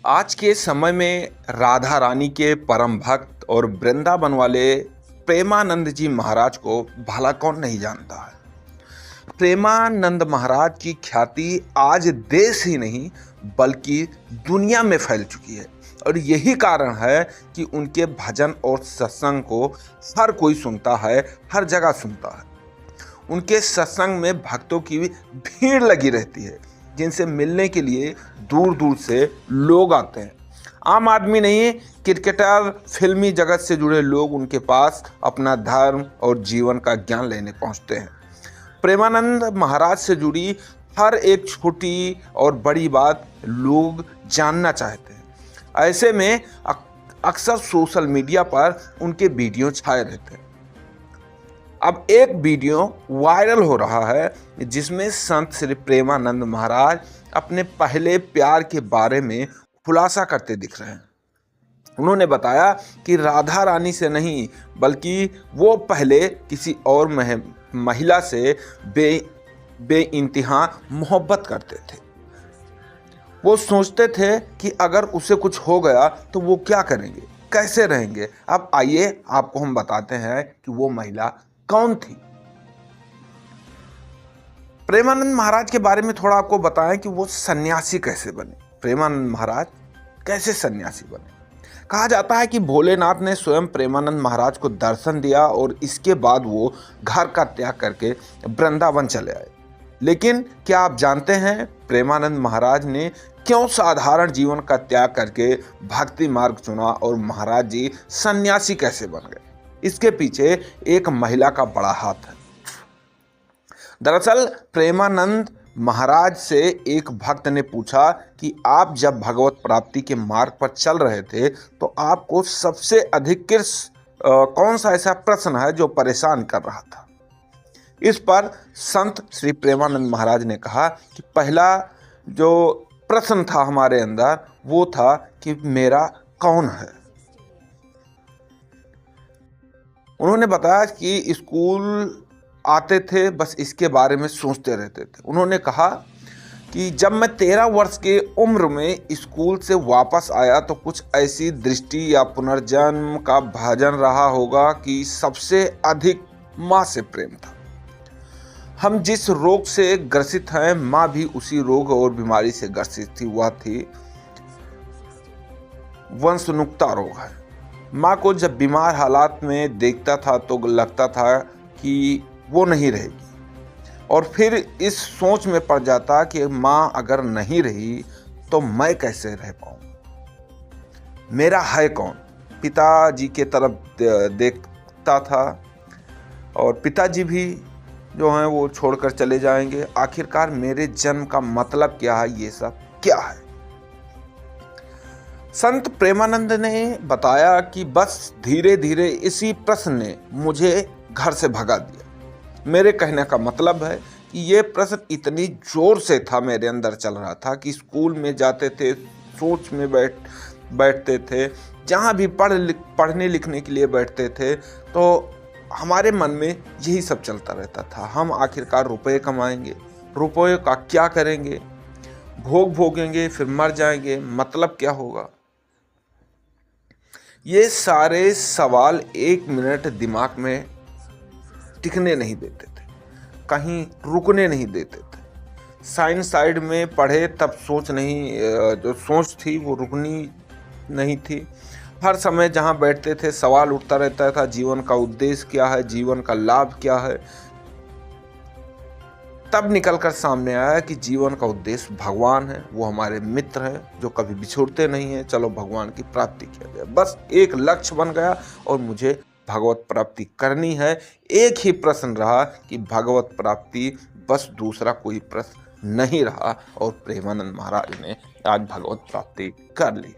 आज के समय में राधा रानी के परम भक्त और वृंदावन वाले प्रेमानंद जी महाराज को भला कौन नहीं जानता है। प्रेमानंद महाराज की ख्याति आज देश ही नहीं बल्कि दुनिया में फैल चुकी है और यही कारण है कि उनके भजन और सत्संग को हर कोई सुनता है, हर जगह सुनता है। उनके सत्संग में भक्तों की भीड़ लगी रहती है जिनसे मिलने के लिए दूर दूर से लोग आते हैं। आम आदमी नहीं, क्रिकेटर, फिल्मी जगत से जुड़े लोग उनके पास अपना धर्म और जीवन का ज्ञान लेने पहुंचते हैं। प्रेमानंद महाराज से जुड़ी हर एक छोटी और बड़ी बात लोग जानना चाहते हैं। ऐसे में अक्सर सोशल मीडिया पर उनके वीडियो छाए रहते हैं। अब एक वीडियो वायरल हो रहा है जिसमें संत श्री प्रेमानंद महाराज अपने पहले प्यार के बारे में खुलासा करते दिख रहे हैं। उन्होंने बताया कि राधा रानी से नहीं बल्कि वो पहले किसी और महिला से बेइंतहा मोहब्बत करते थे। वो सोचते थे कि अगर उसे कुछ हो गया तो वो क्या करेंगे, कैसे रहेंगे। अब आइए आपको हम बताते हैं कि वो महिला कौन थी। प्रेमानंद महाराज के बारे में थोड़ा आपको बताएं कि वो सन्यासी कैसे बने। प्रेमानंद महाराज कैसे सन्यासी बने। कहा जाता है कि भोलेनाथ ने स्वयं प्रेमानंद महाराज को दर्शन दिया और इसके बाद वो घर का त्याग करके वृंदावन चले आए। लेकिन क्या आप जानते हैं प्रेमानंद महाराज ने क्यों साधारण जीवन का त्याग करके भक्ति मार्ग चुना और महाराज जी सन्यासी कैसे बन गए? इसके पीछे एक महिला का बड़ा हाथ है। दरअसल प्रेमानंद महाराज से एक भक्त ने पूछा कि आप जब भगवत प्राप्ति के मार्ग पर चल रहे थे तो आपको सबसे अधिक कौन सा ऐसा प्रश्न है जो परेशान कर रहा था। इस पर संत श्री प्रेमानंद महाराज ने कहा कि पहला जो प्रश्न था हमारे अंदर वो था कि मेरा कौन है। उन्होंने बताया कि स्कूल आते थे, बस इसके बारे में सोचते रहते थे। उन्होंने कहा कि जब मैं 13 वर्ष के उम्र में स्कूल से वापस आया तो कुछ ऐसी दृष्टि या पुनर्जन्म का भजन रहा होगा कि सबसे अधिक माँ से प्रेम था। हम जिस रोग से ग्रसित हैं, माँ भी उसी रोग और बीमारी से ग्रसित थी। वह थी वंशनुक्ता रोग है। माँ को जब बीमार हालात में देखता था तो लगता था कि वो नहीं रहेगी और फिर इस सोच में पड़ जाता कि माँ अगर नहीं रही तो मैं कैसे रह पाऊँ, मेरा है कौन। पिताजी के तरफ देखता था और पिताजी भी जो हैं वो छोड़कर चले जाएंगे। आखिरकार मेरे जन्म का मतलब क्या है, ये सब क्या है। संत प्रेमानंद ने बताया कि बस धीरे धीरे इसी प्रश्न ने मुझे घर से भगा दिया। मेरे कहने का मतलब है कि ये प्रश्न इतनी जोर से था, मेरे अंदर चल रहा था कि स्कूल में जाते थे, सोच में बैठते थे, जहाँ भी पढ़ने लिखने के लिए बैठते थे तो हमारे मन में यही सब चलता रहता था। हम आखिरकार रुपए कमाएंगे, रुपए का क्या करेंगे, भोग भोगेंगे फिर मर जाएंगे, मतलब क्या होगा। ये सारे सवाल एक मिनट दिमाग में टिकने नहीं देते थे, कहीं रुकने नहीं देते थे। साइंस साइड में पढ़े तब जो सोच थी वो रुकनी नहीं थी। हर समय जहाँ बैठते थे सवाल उठता रहता था, जीवन का उद्देश्य क्या है, जीवन का लाभ क्या है। तब निकलकर सामने आया कि जीवन का उद्देश्य भगवान है, वो हमारे मित्र हैं जो कभी बिछोड़ते नहीं हैं। चलो भगवान की प्राप्ति किया जाए, बस एक लक्ष्य बन गया और मुझे भगवत प्राप्ति करनी है। एक ही प्रश्न रहा कि भगवत प्राप्ति, बस दूसरा कोई प्रश्न नहीं रहा और प्रेमानंद महाराज ने आज भगवत प्राप्ति कर ली।